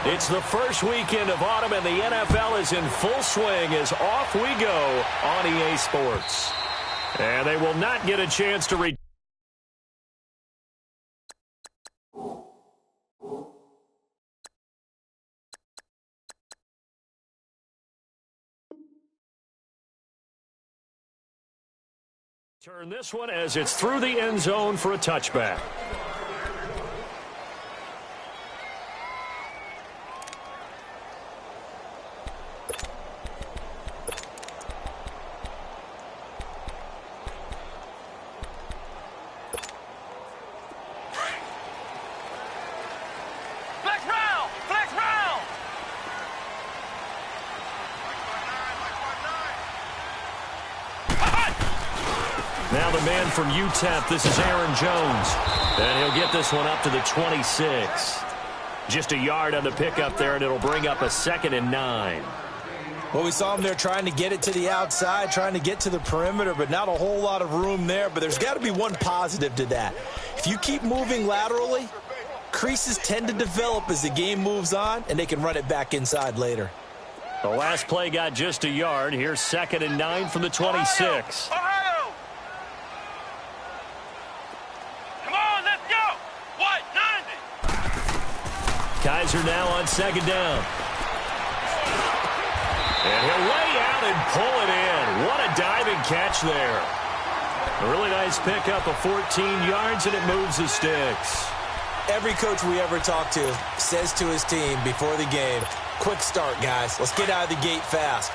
It's the first weekend of autumn, and the NFL is in full swing as off we go on EA Sports. And they will not get a chance to turn this one as it's through the end zone for a touchback. Now the man from UTEP, this is Aaron Jones. And he'll get this one up to the 26. Just a yard on the pickup there, and it'll bring up a 2nd and 9. Well, we saw him there trying to get it to the outside, trying to get to the perimeter, but not a whole lot of room there. But there's got to be one positive to that. If you keep moving laterally, creases tend to develop as the game moves on, and they can run it back inside later. The last play got just a yard. Here's 2nd and 9 from the 26. Kaiser now on 2nd down. And he'll lay out and pull it in. What a diving catch there. A really nice pickup of 14 yards, and it moves the sticks. Every coach we ever talk to says to his team before the game, quick start, guys. Let's get out of the gate fast.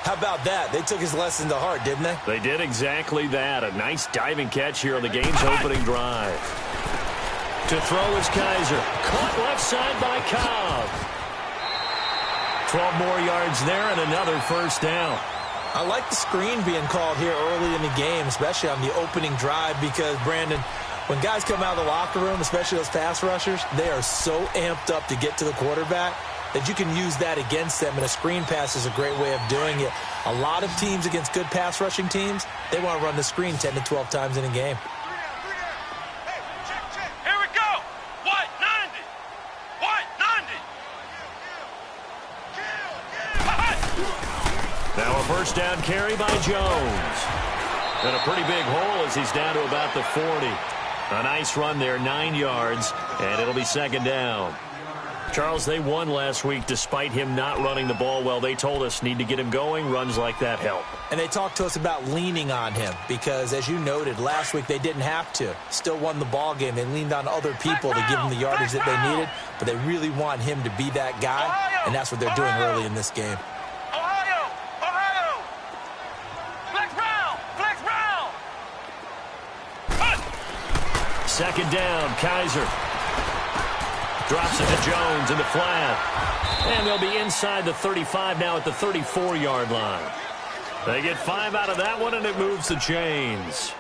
How about that? They took his lesson to heart, didn't they? They did exactly that. A nice diving catch here on the game's opening drive. To throw is Kaiser. Caught left side by Cobb. 12 more yards there and another first down. I like the screen being called here early in the game, especially on the opening drive, because, Brandon, when guys come out of the locker room, especially those pass rushers, they are so amped up to get to the quarterback that you can use that against them, and a screen pass is a great way of doing it. A lot of teams against good pass rushing teams, they want to run the screen 10 to 12 times in a game. Now a first down carry by Jones. And a pretty big hole as he's down to about the 40. A nice run there, 9 yards, and it'll be 2nd down. Charles, they won last week despite him not running the ball well. They told us need to get him going. Runs like that help. And they talked to us about leaning on him because, as you noted, last week they didn't have to. Still won the ball game. They leaned on other people to give them the yardage that they needed, but they really want him to be that guy, and that's what they're doing early in this game. 2nd down, Kaiser. Drops it to Jones in the flat. And they'll be inside the 35 now at the 34-yard line. They get 5 out of that one, and it moves the chains.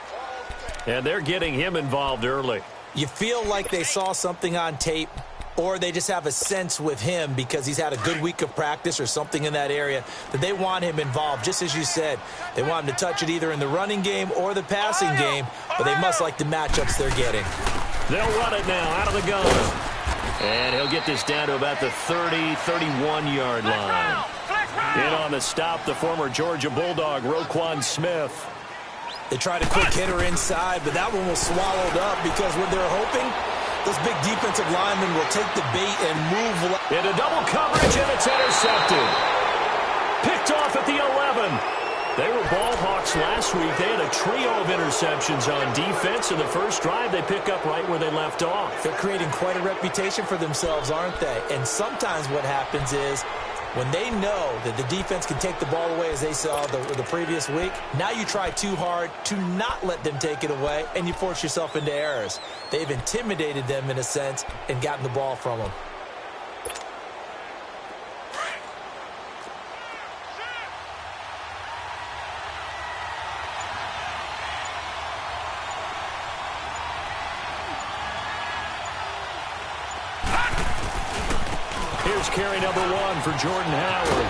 And they're getting him involved early. You feel like they saw something on tape, or they just have a sense with him because he's had a good week of practice or something in that area that they want him involved. Just as you said, they want him to touch it either in the running game or the passing game, but they must like the matchups they're getting. They'll run it now out of the gun. And he'll get this down to about the 30, 31-yard line. In on the stop, the former Georgia Bulldog, Roquan Smith. They tried a quick hitter inside, but that one was swallowed up because what they're hoping, those big defensive linemen will take the bait and move. Into double coverage, and it's intercepted. Picked off at the 11. They were ball hawks last week. They had a trio of interceptions on defense. In the first drive, they pick up right where they left off. They're creating quite a reputation for themselves, aren't they? And sometimes what happens is when they know that the defense can take the ball away, as they saw the previous week, now you try too hard to not let them take it away, and you force yourself into errors. They've intimidated them in a sense and gotten the ball from them. Here's carry number 1 for Jordan Howard.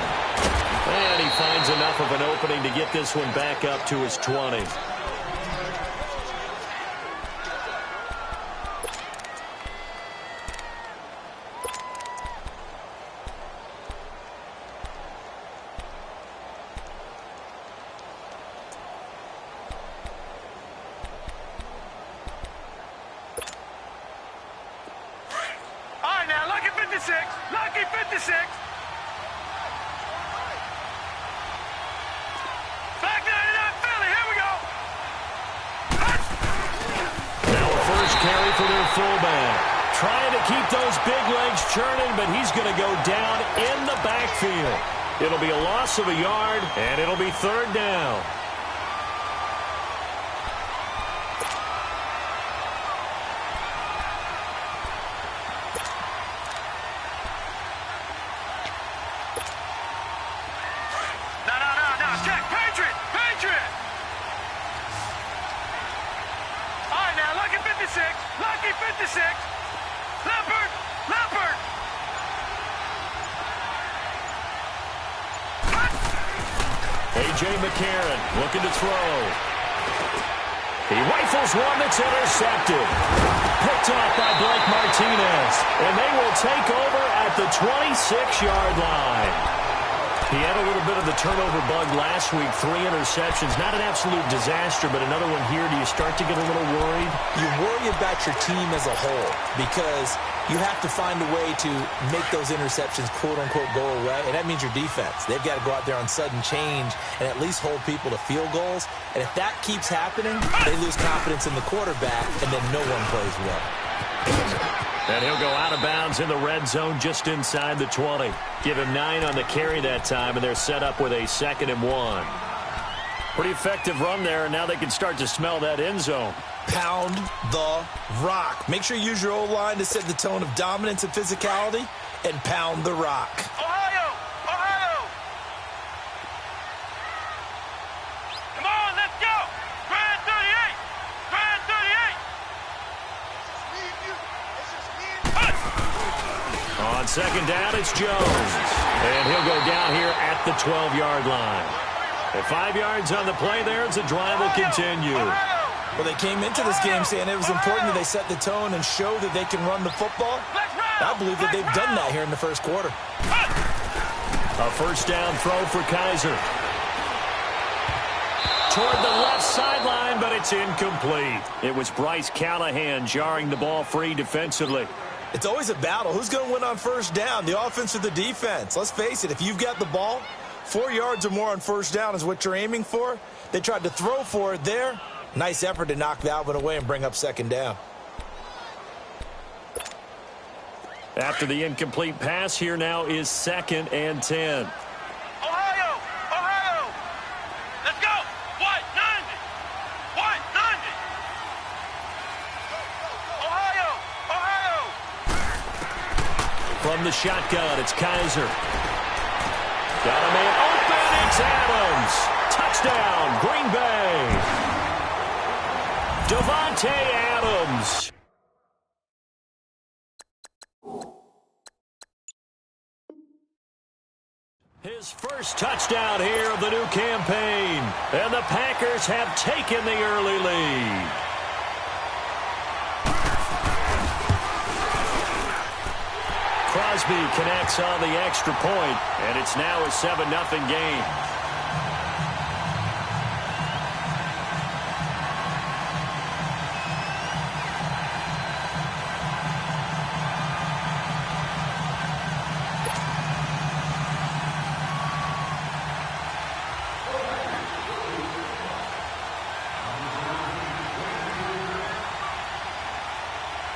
And he finds enough of an opening to get this one back up to his 20. 56. Lucky 56. Back 99 Philly. Here we go. Now a first carry for their fullback. Trying to keep those big legs churning, but he's going to go down in the backfield. It'll be a loss of a yard, and it'll be third down. No. Check. Patriot. All right, now, Lucky 56. Lucky 56. Leopard. A.J. McCarron looking to throw. He rifles one that's intercepted. Picked off by Blake Martinez. And they will take over at the 26-yard line. He had a little bit of the turnover bug last week. 3 interceptions. Not an absolute disaster, but another one here. Do you start to get a little worried? You worry about your team as a whole because you have to find a way to make those interceptions, quote-unquote, go away, and that means your defense. They've got to go out there on sudden change and at least hold people to field goals. And if that keeps happening, they lose confidence in the quarterback, and then no one plays well. And he'll go out of bounds in the red zone just inside the 20. Give him 9 on the carry that time, and they're set up with a 2nd and 1. Pretty effective run there, and now they can start to smell that end zone. Pound the rock. Make sure you use your O-line to set the tone of dominance and physicality, and pound the rock. Ohio. Come on, let's go. Grand 38. On 2nd down, it's Jones. And he'll go down here at the 12-yard line. At 5 yards on the play there, as the drive will continue. Well, they came into this game saying it was important that they set the tone and show that they can run the football. I believe that they've done that here in the first quarter. A first down throw for Kaiser. Toward the left sideline, but it's incomplete. It was Bryce Callahan jarring the ball free defensively. It's always a battle. Who's going to win on first down, the offense or the defense? Let's face it, if you've got the ball, 4 yards or more on first down is what you're aiming for. They tried to throw for it there. Nice effort to knock that one away and bring up 2nd down. After the incomplete pass, here now is 2nd and 10. Ohio. Let's go. White 90. Ohio. From the shotgun, it's Kaiser. Got a man open. It's Adams. Touchdown, Green Bay. Devontae Adams. His first touchdown here of the new campaign. And the Packers have taken the early lead. Crosby connects on the extra point, and it's now a 7-0 game.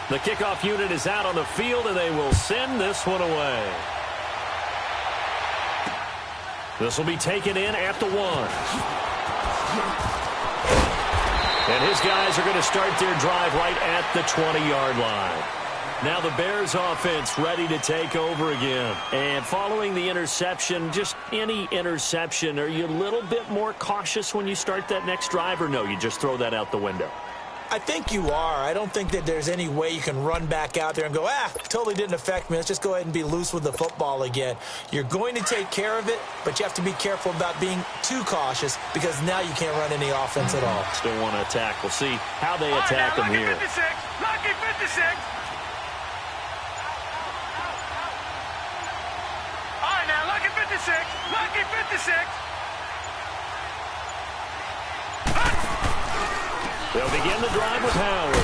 The kickoff unit is out on the field, and they will send this one away. This will be taken in at the 1. And his guys are going to start their drive right at the 20-yard line. Now the Bears offense ready to take over again. And following the interception, just any interception, are you a little bit more cautious when you start that next drive, or no, you just throw that out the window? I think you are. I don't think that there's any way you can run back out there and go, totally didn't affect me. Let's just go ahead and be loose with the football again. You're going to take care of it, but you have to be careful about being too cautious because now you can't run any offense at all. Still want to attack. We'll see how they attack them here. Lucky 56. All right, now, Lucky 56. Lucky 56. They'll begin the drive with Howard.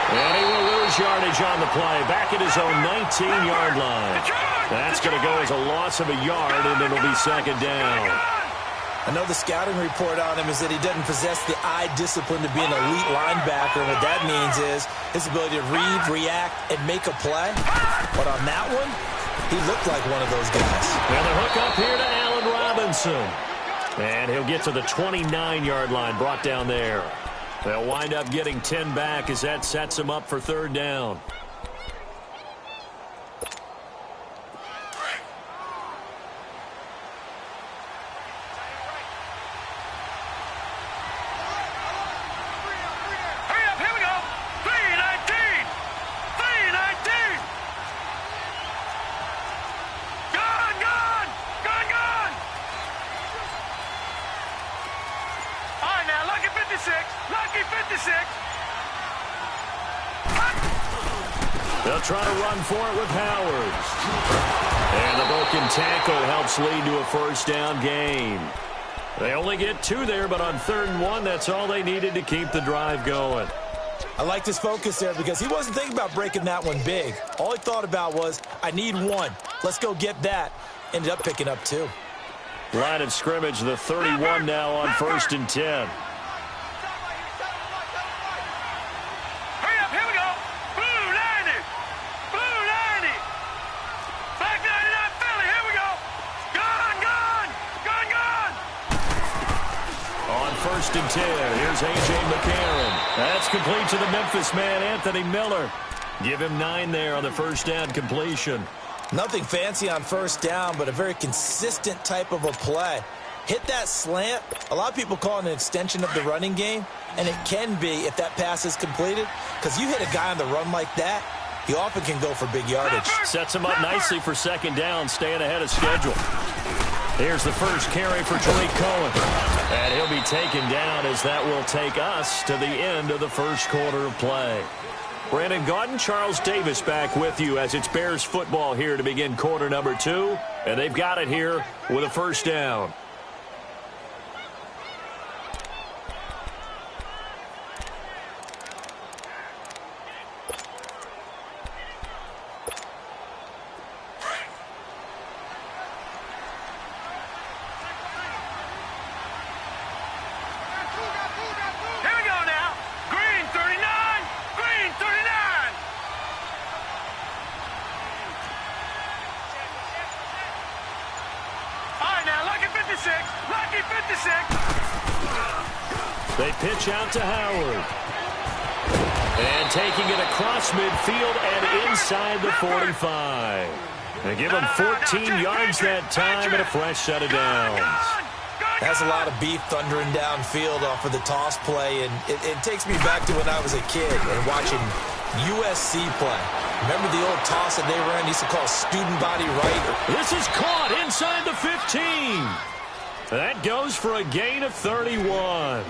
And he will lose yardage on the play. Back at his own 19-yard line. That's going to go as a loss of a yard, and it'll be second down. I know the scouting report on him is that he doesn't possess the eye discipline to be an elite linebacker. What that means is his ability to read, react, and make a play. But on that one, he looked like one of those guys. And the hook up here to Allen Robinson. And he'll get to the 29-yard line, brought down there. They'll wind up getting 10 back as that sets him up for third down. They'll try to run for it with Howard. And the broken tackle helps lead to a first down gain. They only get 2 there, but on 3rd and 1, that's all they needed to keep the drive going. I liked his focus there because he wasn't thinking about breaking that one big. All he thought about was, I need 1. Let's go get that. Ended up picking up 2. Line of scrimmage, the 31 now on 1st and 10. First and 10. Here's A.J. McCarron. That's complete to the Memphis man, Anthony Miller. Give him 9 there on the first down completion. Nothing fancy on first down, but a very consistent type of a play. Hit that slant. A lot of people call it an extension of the running game, and it can be if that pass is completed, because you hit a guy on the run like that, he often can go for big yardage. Sets him up nicely for second down, staying ahead of schedule. Here's the first carry for Tariq Cohen. And he'll be taken down as that will take us to the end of the first quarter of play. Brandon Gaudin, Charles Davis back with you as it's Bears football here to begin quarter number 2. And they've got it here with a first down. They pitch out to Howard. And taking it across midfield and inside the 45. They give him 14 yards that time and a fresh set of downs. That's a lot of beef thundering downfield off of the toss play, and it takes me back to when I was a kid and watching USC play. Remember the old toss that they ran? They used to call student body right. This is caught inside the 15. That goes for a gain of 31.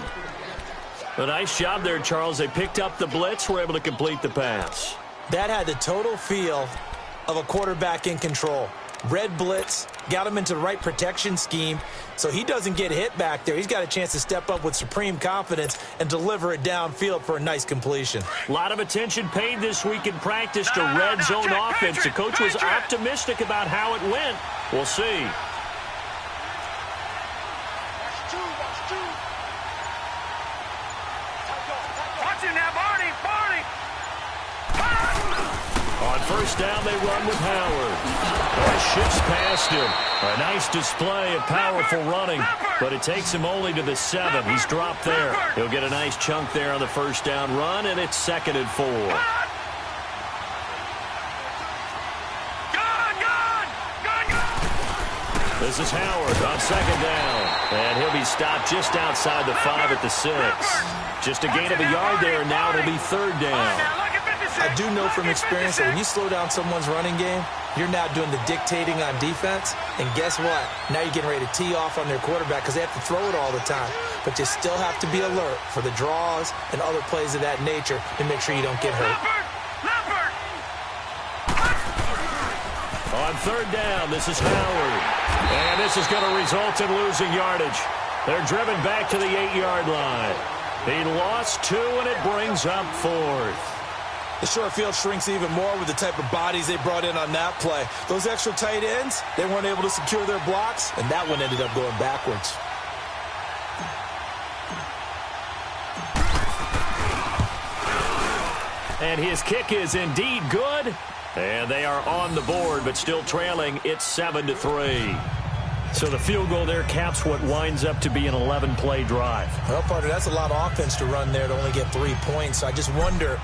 A nice job there, Charles. They picked up the blitz, were able to complete the pass. That had the total feel of a quarterback in control. Red blitz, got him into the right protection scheme, so he doesn't get hit back there. He's got a chance to step up with supreme confidence and deliver it downfield for a nice completion. A lot of attention paid this week in practice to red zone offense. The coach was optimistic about how it went. We'll see. On first down, they run with Howard. Shifts past him. A nice display of powerful running, but it takes him only to the 7. He's dropped there. He'll get a nice chunk there on the first down run, and it's 2nd and 4. This is Howard on 2nd down, and he'll be stopped just outside the 5 at the 6. Just a gain of a yard there, and now it'll be 3rd down. I do know from experience that when you slow down someone's running game, you're now doing the dictating on defense. And guess what? Now you're getting ready to tee off on their quarterback because they have to throw it all the time. But you still have to be alert for the draws and other plays of that nature to make sure you don't get hurt. On 3rd down, this is Howard. And this is going to result in losing yardage. They're driven back to the 8-yard line. He lost 2, and it brings up 4th. The short field shrinks even more with the type of bodies they brought in on that play. Those extra tight ends, they weren't able to secure their blocks, and that one ended up going backwards. And his kick is indeed good. And they are on the board, but still trailing. It's 7-3. So the field goal there caps what winds up to be an 11-play drive. Well, partner, that's a lot of offense to run there to only get 3 points. So I just wonder,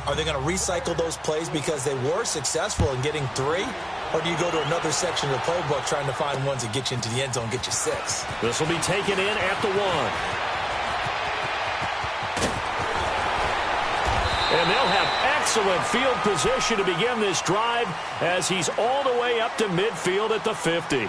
are they going to recycle those plays because they were successful in getting 3? Or do you go to another section of the playbook trying to find ones that get you into the end zone, get you 6? This will be taken in at the 1. And they'll have excellent field position to begin this drive as he's all the way up to midfield at the 50.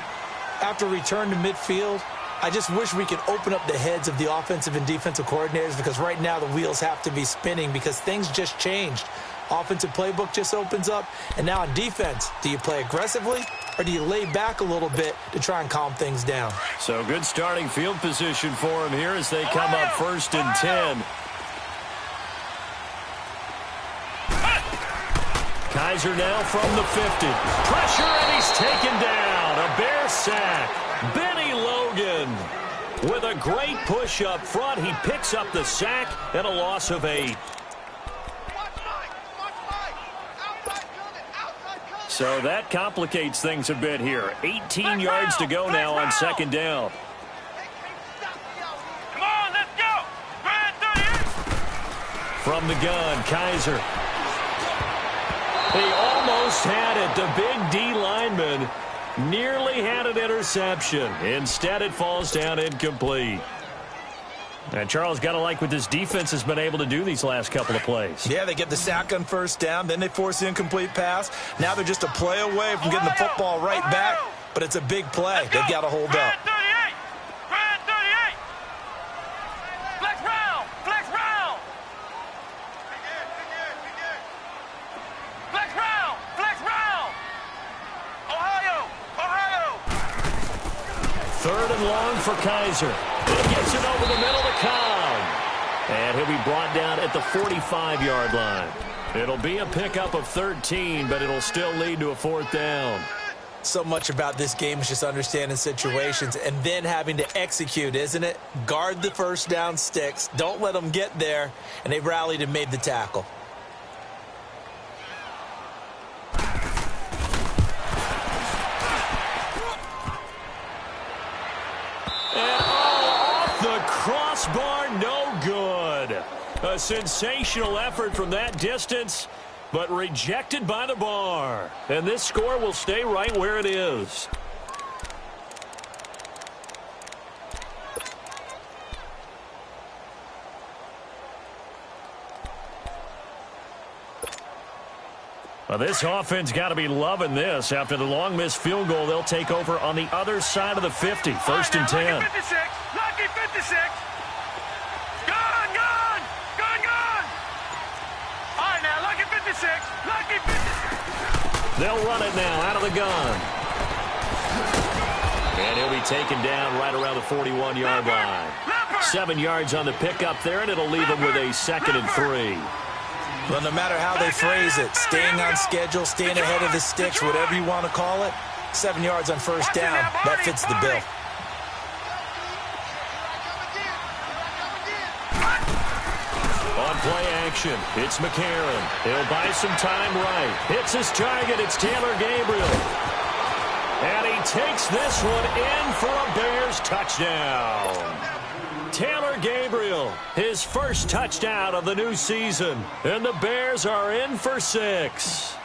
After return to midfield, I just wish we could open up the heads of the offensive and defensive coordinators, because right now the wheels have to be spinning because things just changed. Offensive playbook just opens up, and now on defense, do you play aggressively or do you lay back a little bit to try and calm things down? So good starting field position for him here as they come up 1st and 10. Kaiser now from the 50. Pressure, and he's taken down. A Bear sack. Benny Logan with a great push up front. He picks up the sack and a loss of 8. So that complicates things a bit here. 18 yards to go now on 2nd down. Come on, let's go. From the gun, Kaiser. He almost had it. The big D lineman nearly had an interception. Instead, it falls down incomplete. And Charles, got to like what this defense has been able to do these last couple of plays. Yeah, they get the sack on 1st down, then they force the incomplete pass. Now they're just a play away from getting the football right back, but it's a big play. They've got to hold up. Third and long for Kaiser. He gets it over the middle to Cobb. And he'll be brought down at the 45-yard line. It'll be a pickup of 13, but it'll still lead to a 4th down. So much about this game is just understanding situations and then having to execute, isn't it? Guard the 1st down sticks. Don't let them get there. And they rallied and made the tackle. Crossbar, no good. A sensational effort from that distance, but rejected by the bar. And this score will stay right where it is. Well, this offense got to be loving this. After the long missed field goal, they'll take over on the other side of the 50. 1st and 10. Lucky 56. Lucky 56. Gone. All right, now, lucky 56. Lucky 56. They'll run it now out of the gun. And he'll be taken down right around the 41-yard line. 7 yards on the pickup there, and it'll leave him with a 2nd and 3. Well, no matter how they phrase it, staying on schedule, staying ahead of the sticks, whatever you want to call it, 7 yards on 1st down, that fits the bill. On play action, it's McCarron. He'll buy some time right. Hits his target, it's Taylor Gabriel. And he takes this one in for a Bears touchdown. Taylor Gabriel, his first touchdown of the new season. And the Bears are in for 6.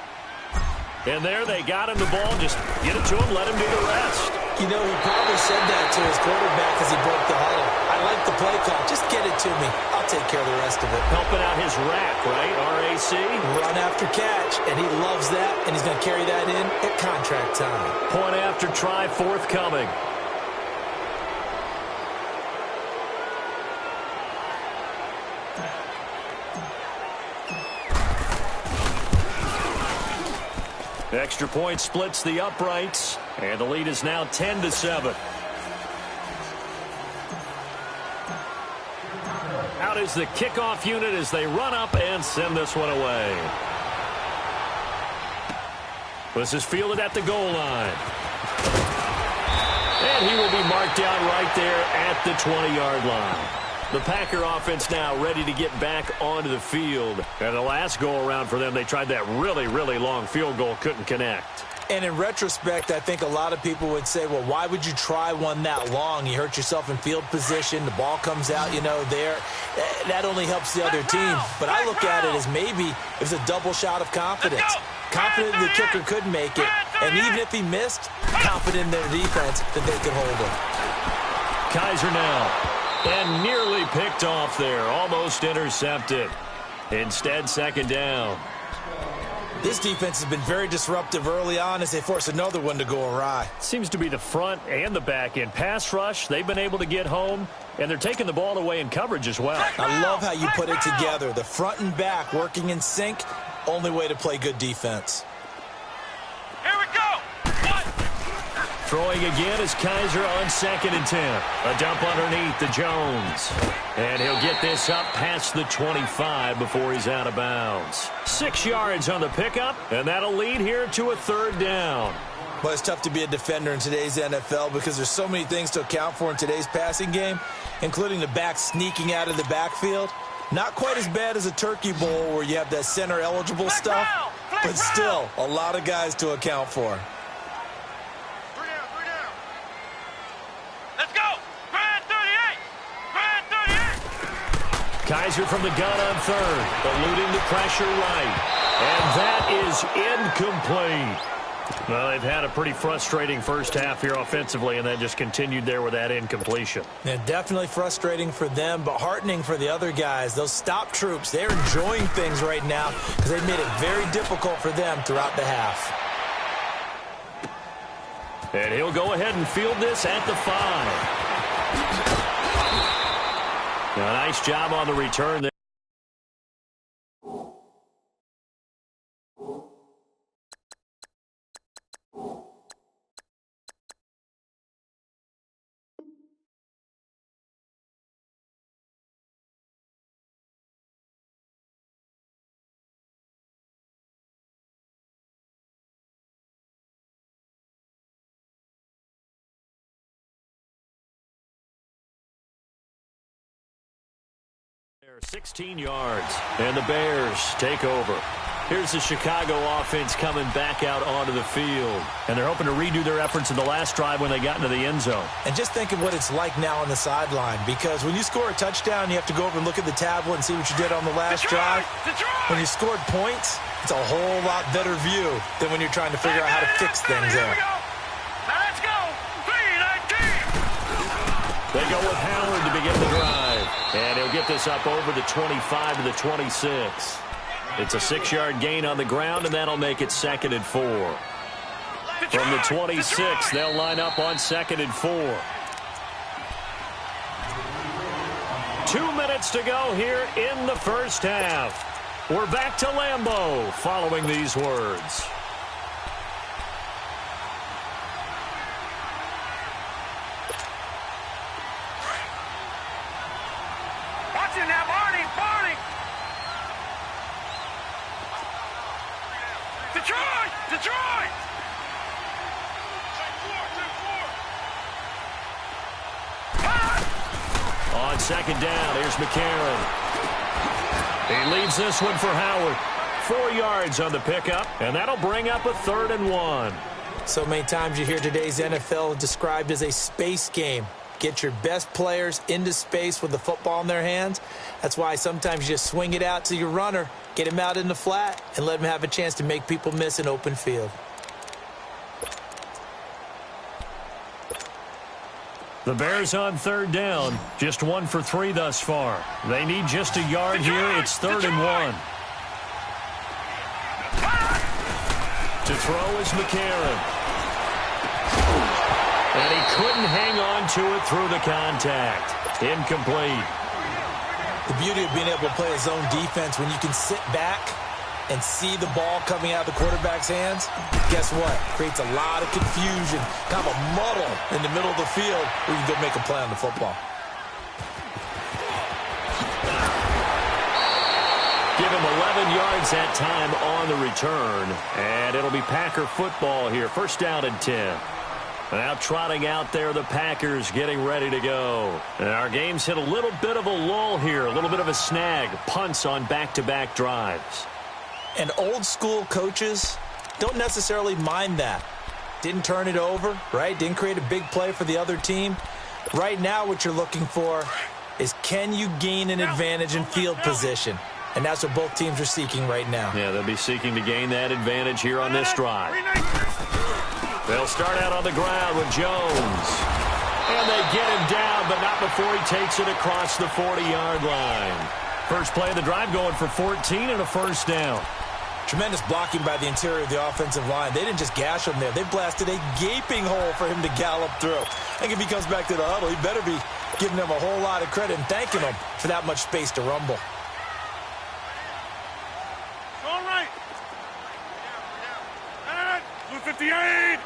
And there they got him the ball. Just get it to him, let him do the rest. You know, he probably said that to his quarterback as he broke the huddle. I like the play call. Just get it to me. I'll take care of the rest of it. Helping out his rack, right? RAC. Run after catch, and he loves that, and he's going to carry that in at contract time. Point after try forthcoming. Extra point splits the uprights, and the lead is now 10-7. Out out as the kickoff unit as they run up and send this one away. This is fielded at the goal line. And he will be marked down right there at the 20-yard line. The Packer offense now ready to get back onto the field. And the last go-around for them, they tried that really, really long field goal, couldn't connect. And in retrospect, I think a lot of people would say, well, why would you try one that long? You hurt yourself in field position. The ball comes out, there. That only helps the other team. But I look at it as maybe it was a double shot of confidence. Confident the kicker could make it. And even if he missed, confident in their defense that they could hold him. Kaiser now. And nearly picked off there. Almost intercepted. Instead, second down. This defense has been very disruptive early on as they force another one to go awry. Seems to be the front and the back end. Pass rush, they've been able to get home, and they're taking the ball away in coverage as well. I love how you put it together. The front and back working in sync, only way to play good defense. Here we go. Throwing again is Kaiser on 2nd and 10. A dump underneath to Jones. And he'll get this up past the 25 before he's out of bounds. 6 yards on the pickup, and that'll lead here to a 3rd down. Well, it's tough to be a defender in today's NFL because there's so many things to account for in today's passing game, including the back sneaking out of the backfield. Not quite as bad as a turkey bowl where you have that center-eligible stuff, but still a lot of guys to account for. Kaiser from the gun on 3rd, eluding the pressure right. And that is incomplete. Well, they've had a pretty frustrating first half here offensively, and then just continued there with that incompletion. Yeah, definitely frustrating for them, but heartening for the other guys. Those stop troops, they're enjoying things right now because they've made it very difficult for them throughout the half. And he'll go ahead and field this at the 5. A nice job on the return there. There, 16 yards, and the Bears take over. Here's the Chicago offense coming back out onto the field. And they're hoping to redo their efforts in the last drive when they got into the end zone. And just think of what it's like now on the sideline, because when you score a touchdown, you have to go over and look at the tablet and see what you did on the last drive. When you scored points, it's a whole lot better view than when you're trying to figure out how to fix things there. Now let's go. 3-19. They go with Howard to begin the drive. And he'll get this up over the 25 to the 26. It's a 6-yard gain on the ground, and that'll make it 2nd and 4. From the 26, they'll line up on 2nd and 4. 2 minutes to go here in the first half. We're back to Lambeau following these words. Watching now, Barney. Detroit! On 2nd down, here's McCarron. He leaves this one for Howard. 4 yards on the pickup, and that'll bring up a 3rd and 1. So many times you hear today's NFL described as a space game. Get your best players into space with the football in their hands. That's why sometimes you just swing it out to your runner, get him out in the flat, and let him have a chance to make people miss an open field. The Bears on 3rd down, just 1 for 3 thus far. They need just a yard here. It's 3rd and 1. To throw is McCarron. And he couldn't hang on to it through the contact. Incomplete. The beauty of being able to play a zone defense when you can sit back and see the ball coming out of the quarterback's hands, guess what? Creates a lot of confusion, kind of a muddle in the middle of the field where you can go make a play on the football. yards that time on the return. And it'll be Packer football here. First down and 10. Now trotting out there, the Packers getting ready to go. And our game's hit a little bit of a lull here, a little bit of a snag. Punts on back-to-back drives. And old-school coaches don't necessarily mind that. Didn't turn it over, right? Didn't create a big play for the other team. Right now what you're looking for is, can you gain an advantage in field position? And that's what both teams are seeking right now. Yeah, they'll be seeking to gain that advantage here on this drive. They'll start out on the ground with Jones. And they get him down, but not before he takes it across the 40-yard line. First play of the drive going for 14 and a first down. Tremendous blocking by the interior of the offensive line. They didn't just gash him there. They blasted a gaping hole for him to gallop through. I think if he comes back to the huddle, he better be giving them a whole lot of credit and thanking them for that much space to rumble. All right. 258.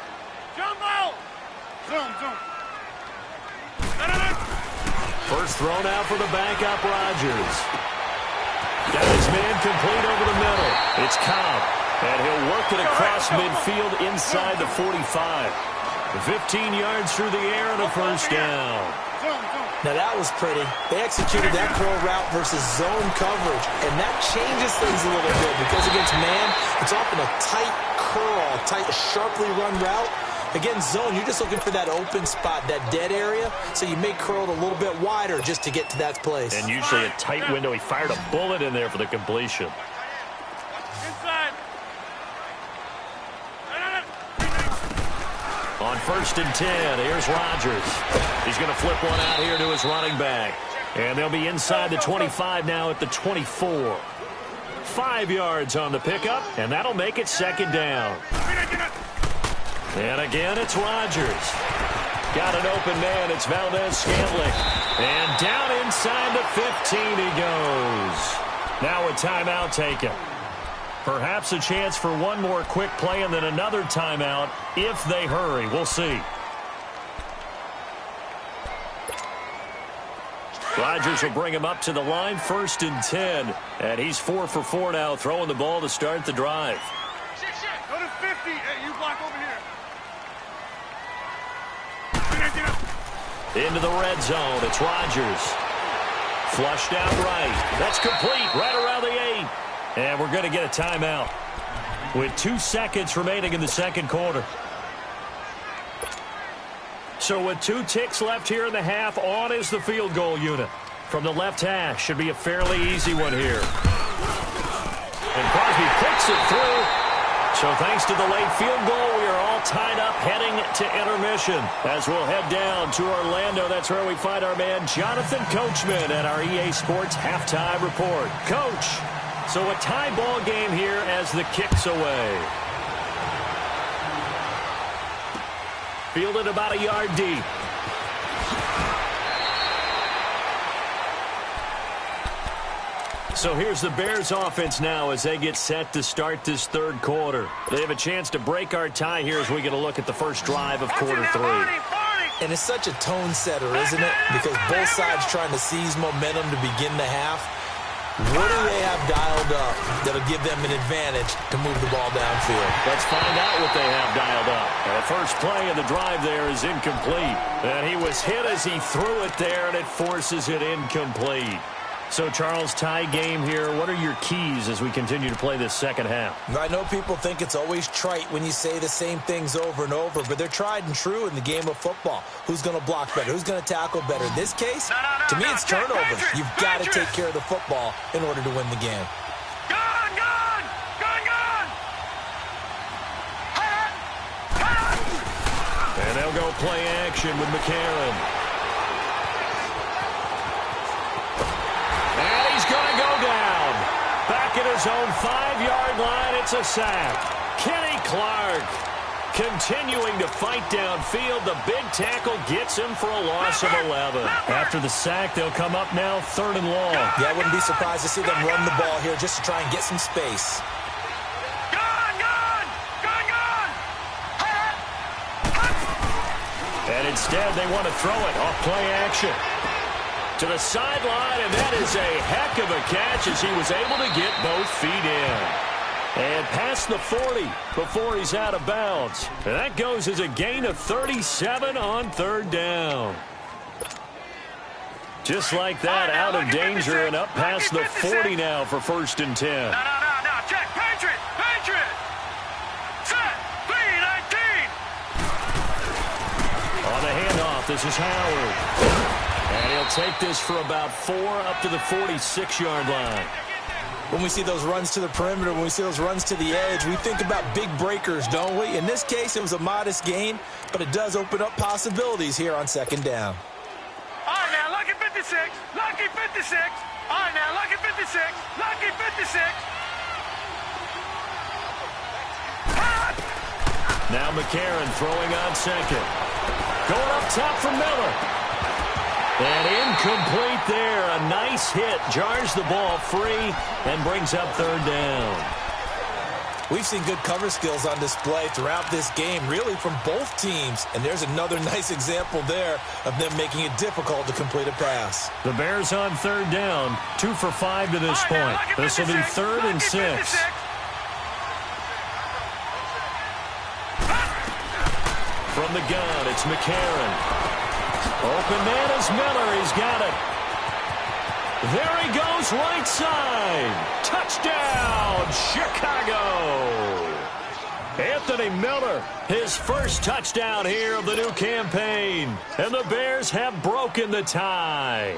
Jump out. Zoom. First thrown out for the backup, Rodgers. Got his man complete over the middle. It's Cobb, and he'll work it across midfield inside the 45. 15 yards through the air and a first down. Now that was pretty. They executed that curl route versus zone coverage, and that changes things a little bit because against man, it's often a tight curl, tight, sharply run route. Against zone, you're just looking for that open spot, that dead area, so you may curl it a little bit wider just to get to that place. And usually a tight window. He fired a bullet in there for the completion. Inside. On first and 10, here's Rodgers. He's going to flip one out here to his running back. And they'll be inside the 25 now at the 24. 5 yards on the pickup, and that'll make it second down. And again, it's Rodgers. Got an open man. It's Valdez-Scantling. And down inside the 15 he goes. Now a timeout taken. Perhaps a chance for one more quick play and then another timeout if they hurry. We'll see. Rodgers will bring him up to the line, first and 10. And he's 4 for 4 now, throwing the ball to start the drive. Go to 50. Hey, you block over here. Into the red zone. It's Rodgers. Flushed out right. That's complete right around the 8. And we're going to get a timeout with 2 seconds remaining in the second quarter. So with 2 ticks left here in the half, on is the field goal unit. From the left hash, should be a fairly easy one here. And Crosby puts it through. So thanks to the late field goal, we are all tied up heading to intermission. As we'll head down to Orlando, that's where we find our man Jonathan Coachman at our EA Sports Halftime Report. Coach, so a tie ball game here as the kick's away. Fielded about a yard deep. So here's the Bears offense now as they get set to start this third quarter. They have a chance to break our tie here as we get a look at the first drive of quarter 3. And it's such a tone setter, isn't it? Because both sides trying to seize momentum to begin the half. What do they have dialed up that'll give them an advantage to move the ball downfield? Let's find out what they have dialed up. The first play of the drive there is incomplete. And he was hit as he threw it there, and it forces it incomplete. So, Charles, tie game here. What are your keys as we continue to play this second half? I know people think it's always trite when you say the same things over and over, but they're tried and true in the game of football. Who's going to block better? Who's going to tackle better? In this case, to me, it's turnovers. You've got to take care of the football in order to win the game. Gone! And they'll go play action with McCarron. And he's going to go down. Back at his own 5-yard line, it's a sack. Kenny Clark continuing to fight downfield. The big tackle gets him for a loss of 11. After the sack, they'll come up now 3rd and long. Yeah, I wouldn't be surprised to see them run the ball here just to try and get some space. And instead, they want to throw it off play action. To the sideline, and that is a heck of a catch as he was able to get both feet in. And past the 40 before he's out of bounds. And that goes as a gain of 37 on third down. Just like that, out of danger and up past the 40 now for 1st and 10. No, check, Patriot, set, B-19. On the handoff, this is Howard. And he'll take this for about 4 up to the 46-yard line. When we see those runs to the perimeter, when we see those runs to the edge, we think about big breakers, don't we? In this case, it was a modest gain, but it does open up possibilities here on 2nd down. All right, now, lucky 56, lucky 56. All right, now, lucky 56, lucky 56. Now McCarron throwing on 2nd. Going up top for Miller. And incomplete there. A nice hit. Jars the ball free and brings up 3rd down. We've seen good cover skills on display throughout this game, really from both teams. And there's another nice example there of them making it difficult to complete a pass. The Bears on 3rd down. 2 for 5 to this point. This will be 3rd and 6. From the gun, it's McCarron. Open man is Miller. He's got it. There he goes, right side. Touchdown, Chicago. Anthony Miller, his first touchdown here of the new campaign. And the Bears have broken the tie.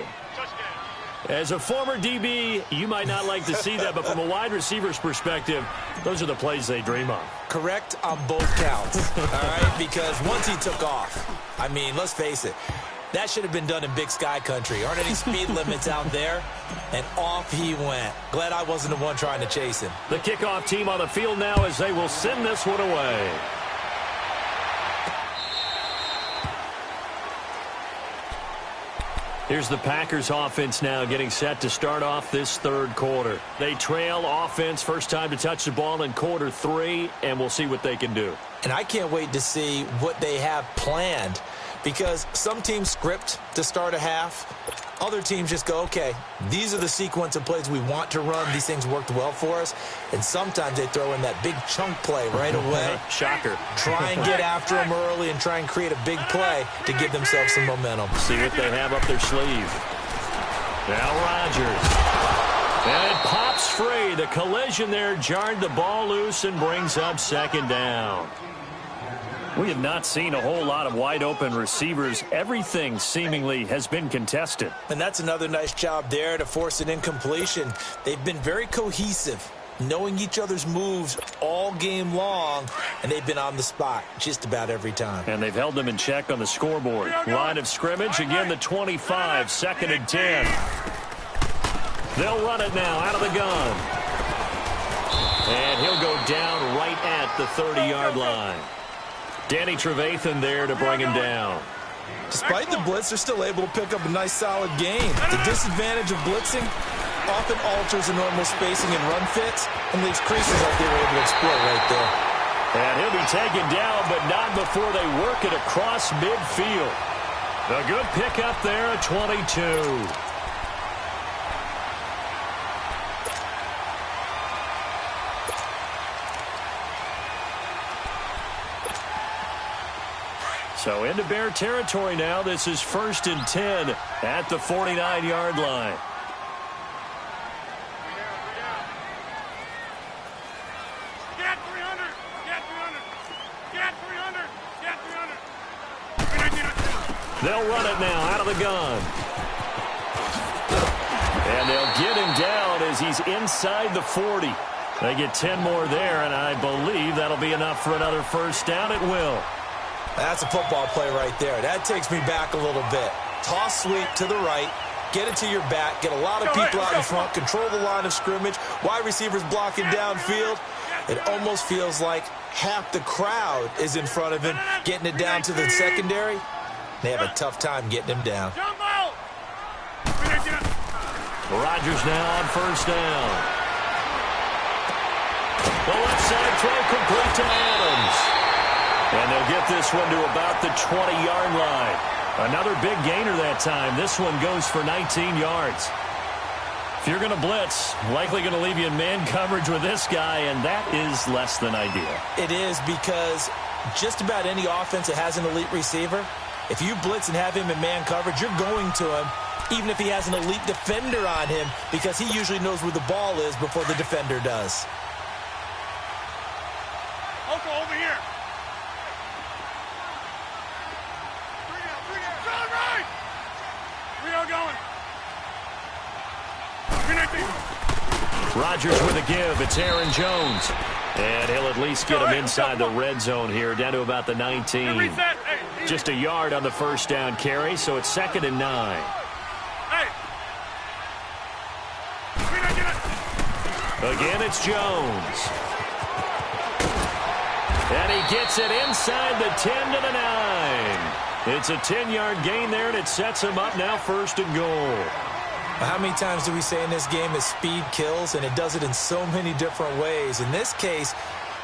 As a former DB, you might not like to see that, but from a wide receiver's perspective, those are the plays they dream of. Correct on both counts, all right? Because once he took off, I mean, let's face it, that should have been done in Big Sky Country. Aren't any speed limits out there? And off he went. Glad I wasn't the one trying to chase him. The kickoff team on the field now as they will send this one away. Here's the Packers offense now getting set to start off this 3rd quarter. They trail offense, first time to touch the ball in quarter 3, and we'll see what they can do. And I can't wait to see what they have planned, because some teams script to start a half. Other teams just go, okay, these are the sequence of plays we want to run. These things worked well for us. And sometimes they throw in that big chunk play right away. Shocker. Try and get after them early and try and create a big play to give themselves some momentum. See what they have up their sleeve. Now Rodgers. And it pops free. The collision there jarred the ball loose and brings up 2nd down. We have not seen a whole lot of wide-open receivers. Everything seemingly has been contested. And that's another nice job there to force an incompletion. They've been very cohesive, knowing each other's moves all game long, and they've been on the spot just about every time. And they've held them in check on the scoreboard. Line of scrimmage, again the 25, 2nd and 10. They'll run it now out of the gun. And he'll go down right at the 30-yard line. Danny Trevathan there to bring him down. Despite the blitz, they're still able to pick up a nice solid gain. The disadvantage of blitzing often alters the normal spacing and run fits and leaves creases like they were able to exploit right there. And he'll be taken down, but not before they work it across midfield. A good pickup there at 22. So into Bear territory now. This is 1st and 10 at the 49-yard line. Get 300, get 300, get 300, get 300. They'll run it now out of the gun. And they'll get him down as he's inside the 40. They get 10 more there, and I believe that'll be enough for another 1st down. It will. That's a football play right there. That takes me back a little bit. Toss sweep to the right, get it to your back, get a lot of people out in front, control the line of scrimmage, wide receivers blocking downfield. It almost feels like half the crowd is in front of him, getting it down to the secondary. They have a tough time getting him down. Rodgers now on 1st down. The left side throw complete to Adams. And they'll get this one to about the 20-yard line. Another big gainer that time. This one goes for 19 yards. If you're going to blitz, likely going to leave you in man coverage with this guy, and that is less than ideal. It is, because just about any offense that has an elite receiver, if you blitz and have him in man coverage, you're going to him, even if he has an elite defender on him, because he usually knows where the ball is before the defender does. Oko, over here. Turn right. We are going. Rodgers with a give. It's Aaron Jones. And he'll at least get him inside the red zone here, down to about the 19. Just a yard on the first down carry, so it's 2nd and 9. Again, it's Jones. And he gets it inside the 10 to the 9. It's a 10-yard gain there, and it sets him up now 1st and goal. How many times do we say in this game that speed kills, and it does it in so many different ways? In this case,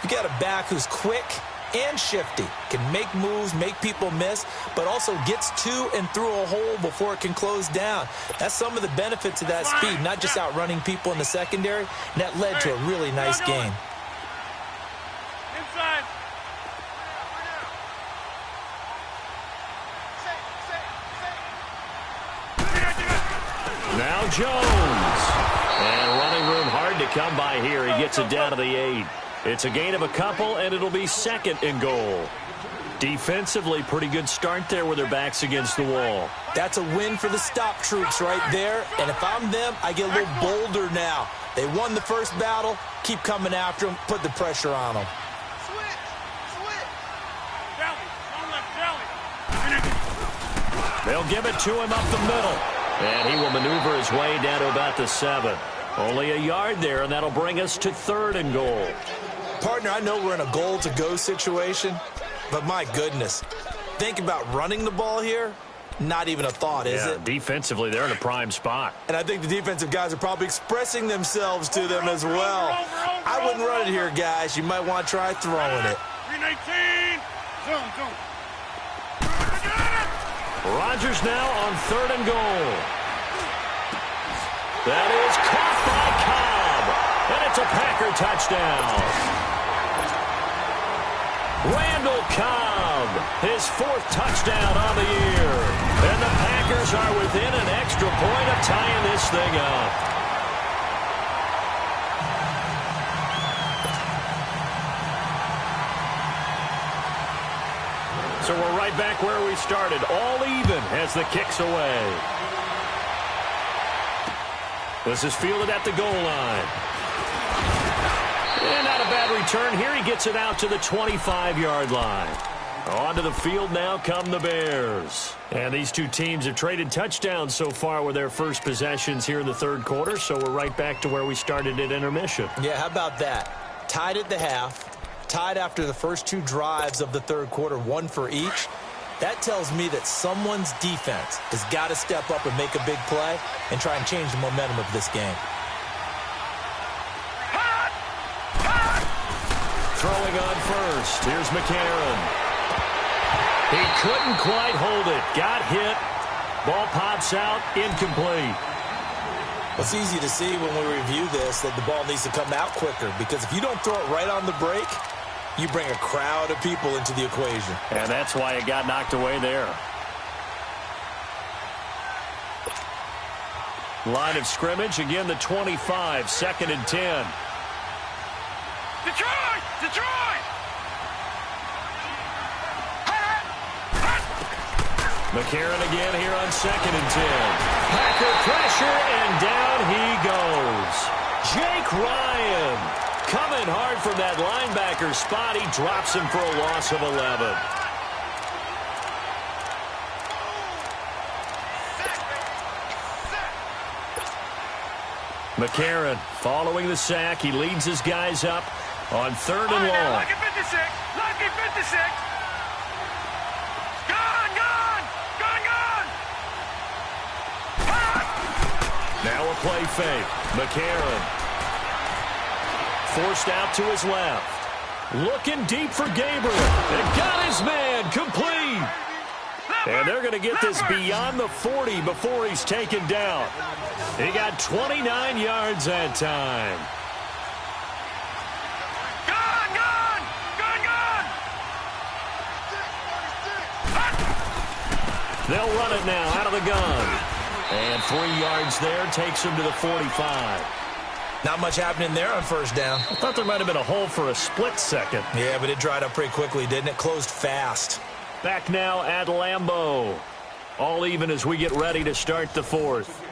you got a back who's quick and shifty, can make moves, make people miss, but also gets to and through a hole before it can close down. That's some of the benefits of that speed, not just outrunning people in the secondary, and that led to a really nice game. Inside. Now Jones. And running room hard to come by here. He gets it down to the 8. It's a gain of a couple, and it'll be 2nd and goal. Defensively, pretty good start there with their backs against the wall. That's a win for the stop troops right there. And if I'm them, I get a little bolder now. They won the first battle. Keep coming after them. Put the pressure on them. They'll give it to him up the middle. And he will maneuver his way down to about the 7. Only a yard there, and that'll bring us to 3rd and goal. Partner, I know we're in a goal-to-go situation, but my goodness, think about running the ball here. Not even a thought, is it? Defensively, they're in a prime spot. And I think the defensive guys are probably expressing themselves to them as well. I wouldn't run it here, guys. You might want to try throwing it. 319. Zoom. Rodgers now on 3rd and goal. That is caught by Cobb. And it's a Packer touchdown. Randall Cobb, his 4th touchdown on the year. And the Packers are within an extra point of tying this thing up. So we're right back where we started, all even as the kick's away. This is fielded at the goal line. And not a bad return here. He gets it out to the 25-yard line. Onto the field now come the Bears. And these two teams have traded touchdowns so far with their first possessions here in the 3rd quarter, so we're right back to where we started at intermission. Yeah, how about that? Tied at the half. Tied after the first 2 drives of the 3rd quarter, 1 for each. That tells me that someone's defense has got to step up and make a big play and try and change the momentum of this game. Throwing on first. Here's McCarron. He couldn't quite hold it. Got hit. Ball pops out. Incomplete. It's easy to see when we review this that the ball needs to come out quicker, because if you don't throw it right on the break, you bring a crowd of people into the equation. And that's why it got knocked away there. Line of scrimmage, again the 25, 2nd and 10. Detroit! McCarron again here on 2nd and 10. Packer pressure, and down he goes. Jake Ryan coming hard from that linebacker spot. He drops him for a loss of 11. McCarron following the sack. He leads his guys up on 3rd and long. Lucky 56. Lucky 56. Gone. Now a play fake. McCarron forced out to his left. Looking deep for Gabriel. And got his man complete. And they're going to get this beyond the 40 before he's taken down. He got 29 yards that time. They'll run it now out of the gun. And 3 yards there takes him to the 45. Not much happening there on first down. I thought there might have been a hole for a split second. Yeah, but it dried up pretty quickly, didn't it? Closed fast. Back now at Lambeau. All even as we get ready to start the fourth.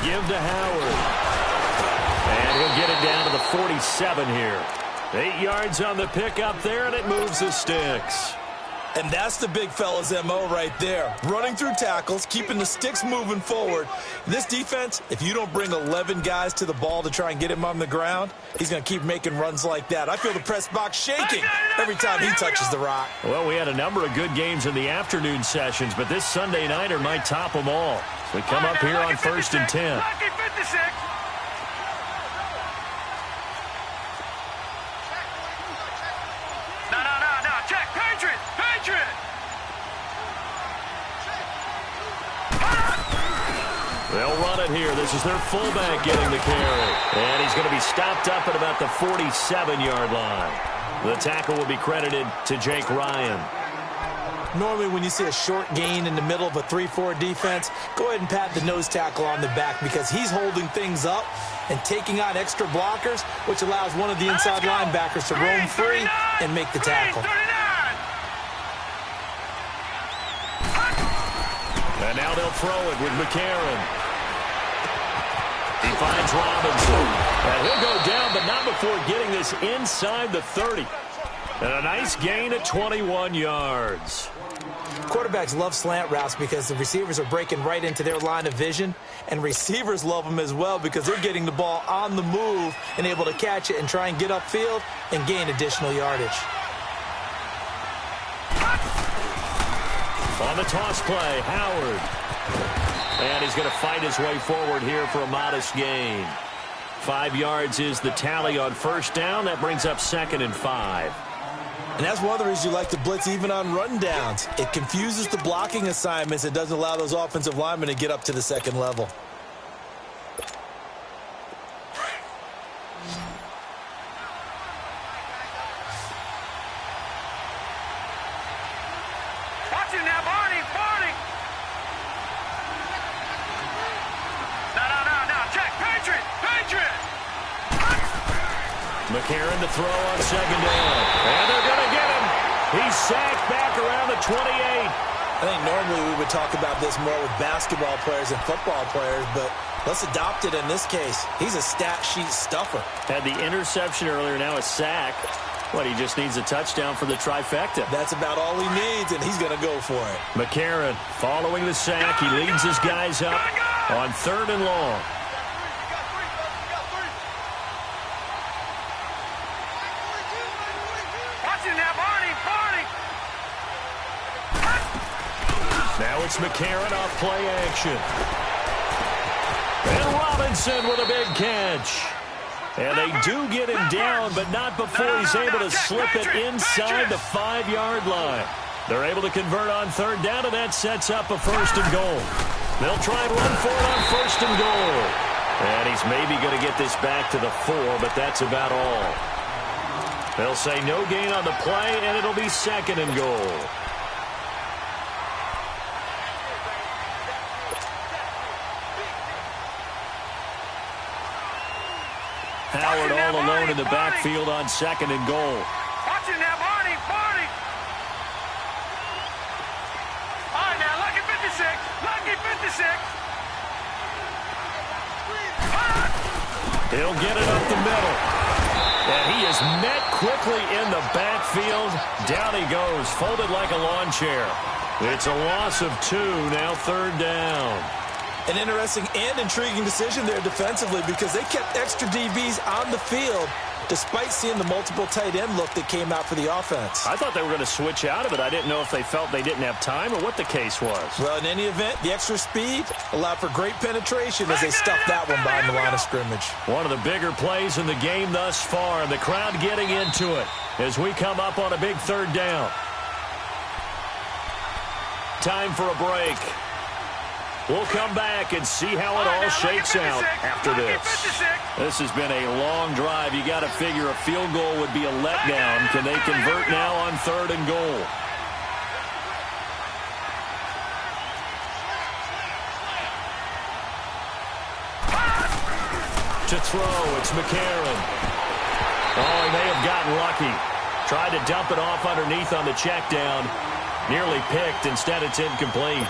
Give to Howard. And he'll get it down to the 47 here. 8 yards on the pickup there, and it moves the sticks. And that's the big fella's MO right there. Running through tackles, keeping the sticks moving forward. This defense, if you don't bring 11 guys to the ball to try and get him on the ground, he's going to keep making runs like that. I feel the press box shaking every time he touches the rock. Well, we had a number of good games in the afternoon sessions, but this Sunday nighter might top them all. We come up here on 1st and 10. Lucky 56. No. Check. Patriot. They'll run it here. This is their fullback getting the carry. And he's going to be stopped up at about the 47-yard line. The tackle will be credited to Jake Ryan. Normally when you see a short gain in the middle of a 3-4 defense, go ahead and pat the nose tackle on the back because he's holding things up and taking on extra blockers, which allows one of the inside linebackers to roam free and make the tackle. And now they'll throw it with McCarron. He finds Robinson. And he'll go down, but not before getting this inside the 30. And a nice gain at 21 yards. Quarterbacks love slant routes because the receivers are breaking right into their line of vision, and receivers love them as well because they're getting the ball on the move and able to catch it and try and get upfield and gain additional yardage. On the toss play, Howard. And he's going to fight his way forward here for a modest gain. 5 yards is the tally on first down. That brings up 2nd and 5. And that's one of the reasons you like to blitz even on rundowns. It confuses the blocking assignments. It doesn't allow those offensive linemen to get up to the second level. Watch him now, Barney. No. Check. Patriot. McCarron to throw on 2nd down. And they're going to get him. He's sacked back around the 28. I think normally we would talk about this more with basketball players and football players, but let's adopt it in this case. He's a stat sheet stuffer. Had the interception earlier, now a sack. What, he just needs a touchdown for the trifecta. That's about all he needs, and he's going to go for it. McCarron following the sack. He leads his guys up on 3rd and long. Now it's McCarron off play action. And Robinson with a big catch. And they do get him down, but not before he's able to slip it inside the 5-yard line. They're able to convert on 3rd down, and that sets up a 1st and goal. They'll try and run for it on 1st and goal. And he's maybe going to get this back to the 4, but that's about all. They'll say no gain on the play, and it'll be 2nd and goal. Howard all alone in the backfield on 2nd and goal. Watch it now, Barney. All right, now, lucky 56. He'll get it up the middle. And he is met quickly in the backfield. Down he goes, folded like a lawn chair. It's a loss of 2, now 3rd down. An interesting and intriguing decision there defensively because they kept extra DBs on the field despite seeing the multiple tight end look that came out for the offense. I thought they were going to switch out of it. I didn't know if they felt they didn't have time or what the case was. Well, in any event, the extra speed allowed for great penetration as they stuffed that one behind the line of scrimmage. One of the bigger plays in the game thus far, and the crowd getting into it as we come up on a big third down. Time for a break. We'll come back and see how it all shakes out after this. This has been a long drive. You got to figure a field goal would be a letdown. Can they convert now on 3rd and goal? To throw, it's McCarron. Oh, he may have gotten lucky. Tried to dump it off underneath on the check down. Nearly picked. Instead, it's incomplete.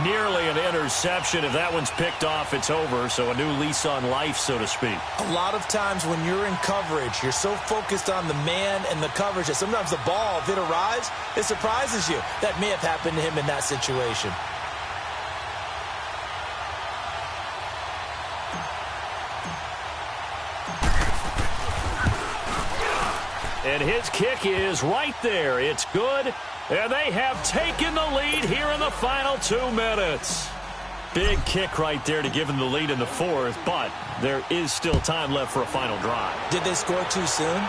Nearly an interception. If that one's picked off, it's over. So a new lease on life, so to speak. A lot of times when you're in coverage, you're so focused on the man and the coverage that sometimes the ball, if it arrives, it surprises you. That may have happened to him in that situation. And his kick is right there. It's good. And they have taken the lead here in the final 2 minutes. Big kick right there to give them the lead in the 4th, but there is still time left for a final drive. Did they score too soon?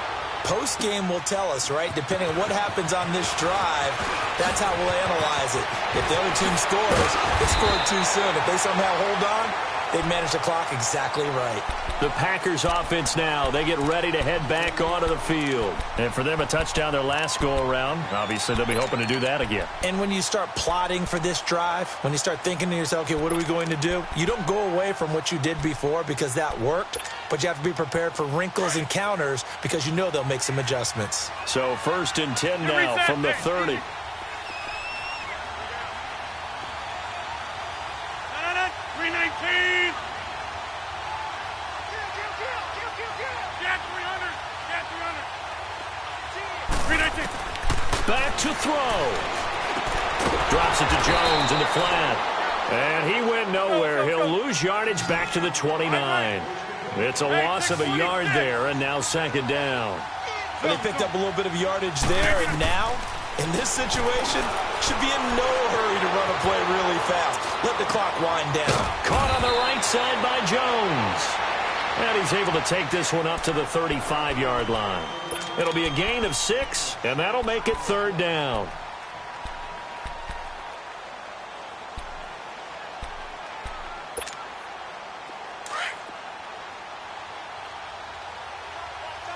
Post-game will tell us, right? Depending on what happens on this drive, that's how we'll analyze it. If the other team scores, they scored too soon. If they somehow hold on, they've managed the clock exactly right. The Packers offense now, they get ready to head back onto the field. And for them, a touchdown their last go-around. Obviously, they'll be hoping to do that again. And when you start plotting for this drive, when you start thinking to yourself, okay, what are we going to do? You don't go away from what you did before because that worked, but you have to be prepared for wrinkles and counters because you know they'll make some adjustments. So 1st and 10 now from the 30. Back to throw. Drops it to Jones in the flat. And he went nowhere. He'll lose yardage back to the 29. It's a loss of a yard there, and now 2nd down. Well, they picked up a little bit of yardage there, and now, in this situation, should be in no hurry to run a play really fast. Let the clock wind down. Caught on the right side by Jones. And he's able to take this one up to the 35-yard line. It'll be a gain of 6, and that'll make it 3rd down.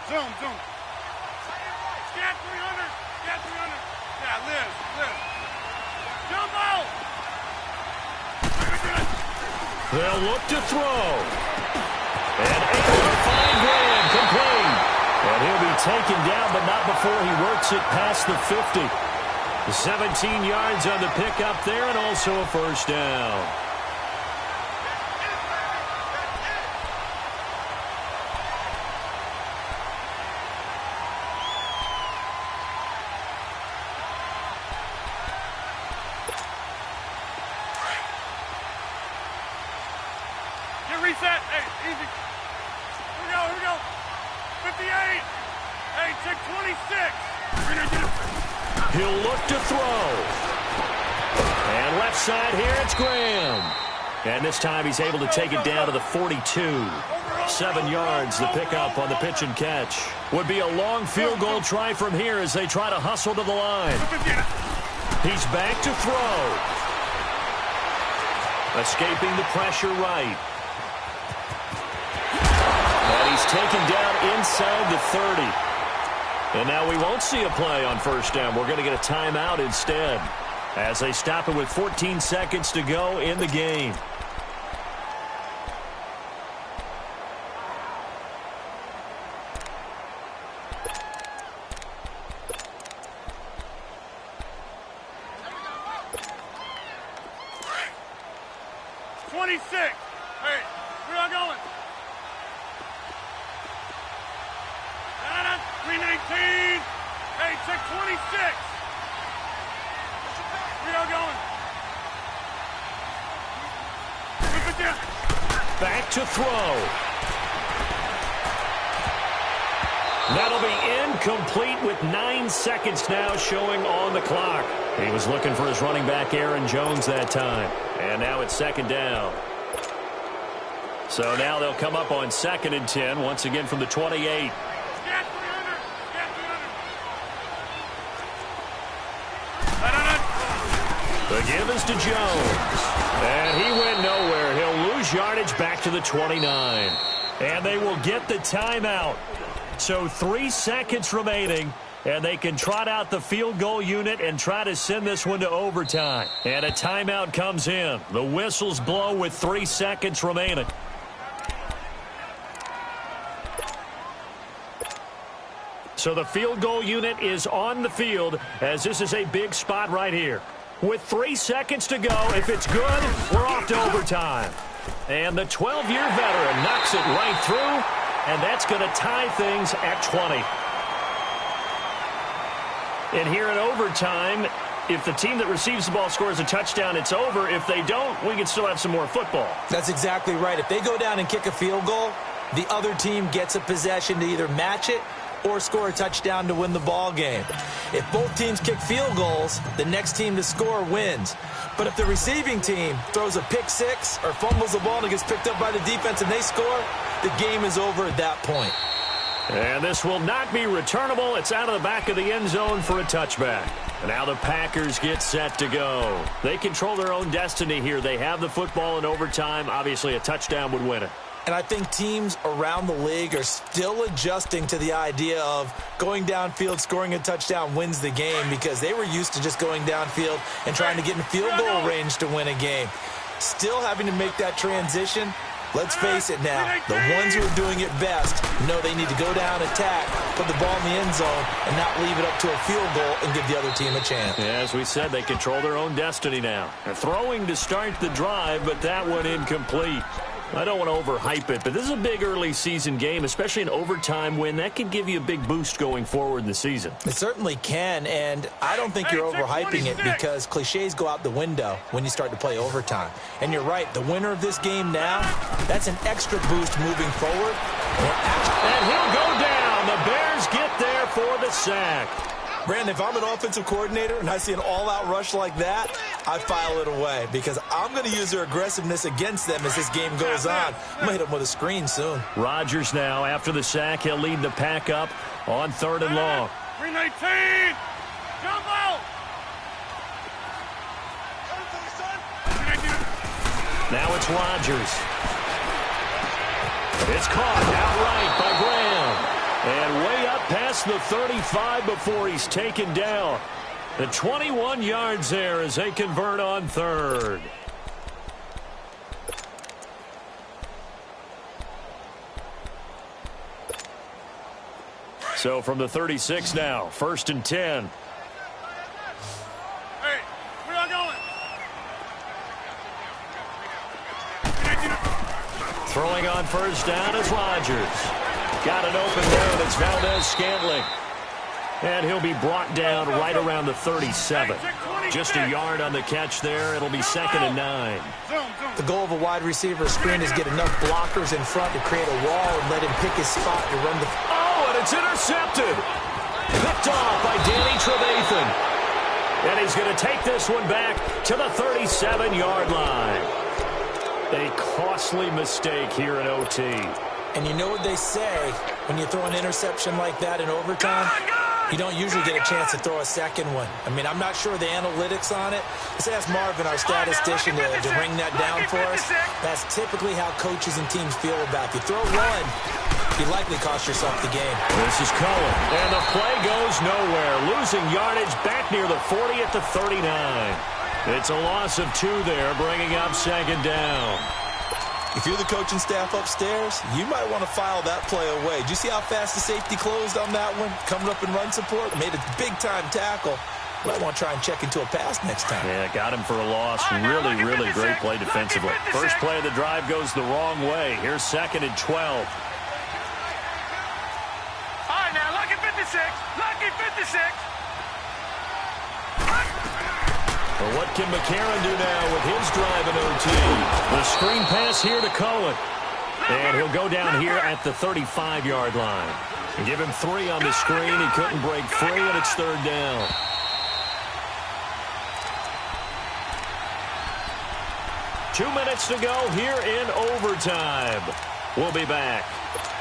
Zoom. Scat 300. Yeah, live. Jumbo! They'll look to throw. And able to find Graham, complete. And he'll be taken down, but not before he works it past the 50. 17 yards on the pickup there, and also a 1st down. Get reset. Hey, easy. Here we go. 58. Hey, check 26. He'll look to throw. And left side here, it's Graham. And this time he's able to take it down to the 42. 7 yards, the pickup on the pitch and catch. Would be a long field goal try from here as they try to hustle to the line. He's back to throw. Escaping the pressure right. And he's taken down inside the 30. And now we won't see a play on 1st down. We're going to get a timeout instead as they stop it with 14 seconds to go in the game. Hey, where y'all going? 319. Hey, check 26. Where y'all going? Back to throw. That'll be incomplete with 9 seconds now showing on the clock. He was looking for his running back, Aaron Jones, that time. And now it's second down. So now they'll come up on 2nd and 10, once again from the 28. The give is to Jones. And he went nowhere. He'll lose yardage back to the 29. And they will get the timeout. So 3 seconds remaining, and they can trot out the field goal unit and try to send this one to overtime. And a timeout comes in. The whistles blow with 3 seconds remaining. So the field goal unit is on the field, as this is a big spot right here. With 3 seconds to go, if it's good, we're off to overtime. And the 12-year veteran knocks it right through. And that's going to tie things at 20. And here in overtime, if the team that receives the ball scores a touchdown, it's over. If they don't, we can still have some more football. That's exactly right. If they go down and kick a field goal, the other team gets a possession to either match it or score a touchdown to win the ball game. If both teams kick field goals, the next team to score wins. But if the receiving team throws a pick six or fumbles the ball and it gets picked up by the defense and they score, the game is over at that point. And this will not be returnable. It's out of the back of the end zone for a touchback. And now the Packers get set to go. They control their own destiny here. They have the football in overtime. Obviously, a touchdown would win it. And I think teams around the league are still adjusting to the idea of going downfield, scoring a touchdown wins the game, because they were used to just going downfield and trying to get in field goal range to win a game. Still having to make that transition. Let's face it now, the ones who are doing it best know they need to go down, attack, put the ball in the end zone, and not leave it up to a field goal and give the other team a chance. Yeah, as we said, they control their own destiny now. They're throwing to start the drive, but that one incomplete. I don't want to overhype it, but this is a big early season game, especially an overtime win. That could give you a big boost going forward in the season. It certainly can, and I don't think you're overhyping it, because cliches go out the window when you start to play overtime. And you're right, the winner of this game now, that's an extra boost moving forward. And he'll go down. The Bears get there for the sack. Brandon, if I'm an offensive coordinator and I see an all-out rush like that, I file it away, because I'm going to use their aggressiveness against them as this game goes on. I'm going to hit them with a screen soon. Rodgers now, after the sack, he'll lead the pack up on 3rd and long. 319! Jump out! Now it's Rodgers. It's caught outright by Graham. And way up past the 35 before he's taken down. The 21 yards there as they convert on 3rd. So from the 36 now, 1st and 10. Hey, where y'all going? Throwing on 1st down is Rodgers. Got it open there, and it's Valdez-Scantling. And he'll be brought down right around the 37. Just a yard on the catch there. It'll be 2nd and 9. The goal of a wide receiver screen is get enough blockers in front to create a wall and let him pick his spot to run the... Oh, and it's intercepted. Picked off by Danny Trevathan. And he's going to take this one back to the 37-yard line. A costly mistake here in OT. And you know what they say, when you throw an interception like that in overtime, you don't usually get a chance to throw a second one. I mean, I'm not sure the analytics on it. Let's ask Marvin, our statistician, to ring that down for us. That's typically how coaches and teams feel about it. You throw one, you likely cost yourself the game. This is Cullen, and the play goes nowhere. Losing yardage back near the 40 at the 39. It's a loss of 2 there, bringing up 2nd down. If you're the coaching staff upstairs, you might want to file that play away. Did you see how fast the safety closed on that one? Coming up in run support, made a big-time tackle. Might want to try and check into a pass next time. Yeah, got him for a loss. Really great play defensively. First play of the drive goes the wrong way. Here's 2nd and 12. All right, now, lucky 56. Lucky 56. Well, what can McCarron do now with his drive and OT? The screen pass here to Cohen. And he'll go down here at the 35-yard line. Give him 3 on the screen. He couldn't break free, and it's 3rd down. Two minutes to go here in overtime. We'll be back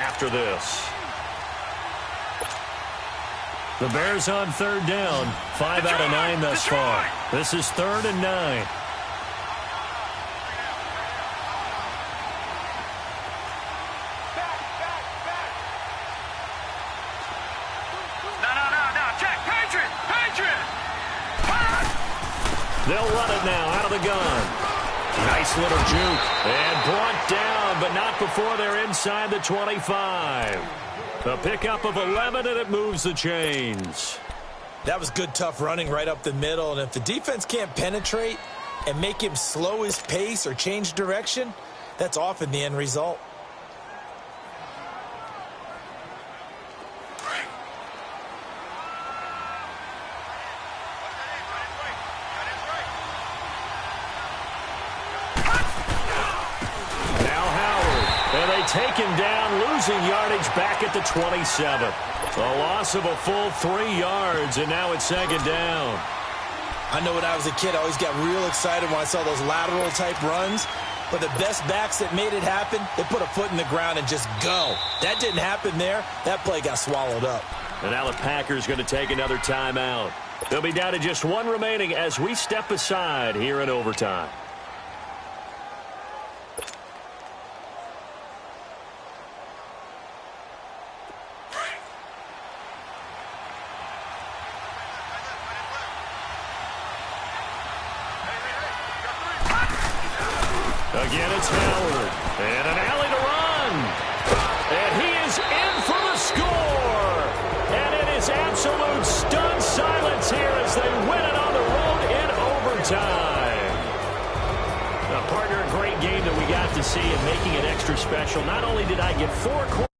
after this. The Bears on 3rd down. 5 out of 9 thus far. This is 3rd and 9. They'll run it now out of the gun. Nice little juke. And brought down, but not before they're inside the 25. A pickup of 11, and it moves the chains. That was good, tough running right up the middle. And if the defense can't penetrate and make him slow his pace or change direction, that's often the end result. Take him down, losing yardage back at the 27. A loss of a full 3 yards, and now it's 2nd down. I know when I was a kid, I always got real excited when I saw those lateral-type runs. But the best backs that made it happen, they put a foot in the ground and just go. That didn't happen there. That play got swallowed up. And now the Packers going to take another timeout. They'll be down to just 1 remaining as we step aside here in overtime. Again, it's Howard. And an alley to run. And he is in for the score. And it is absolute stunned silence here as they win it on the road in overtime. Now, partner, a great game that we got to see, and making it extra special. Not only did I get 4 quarters.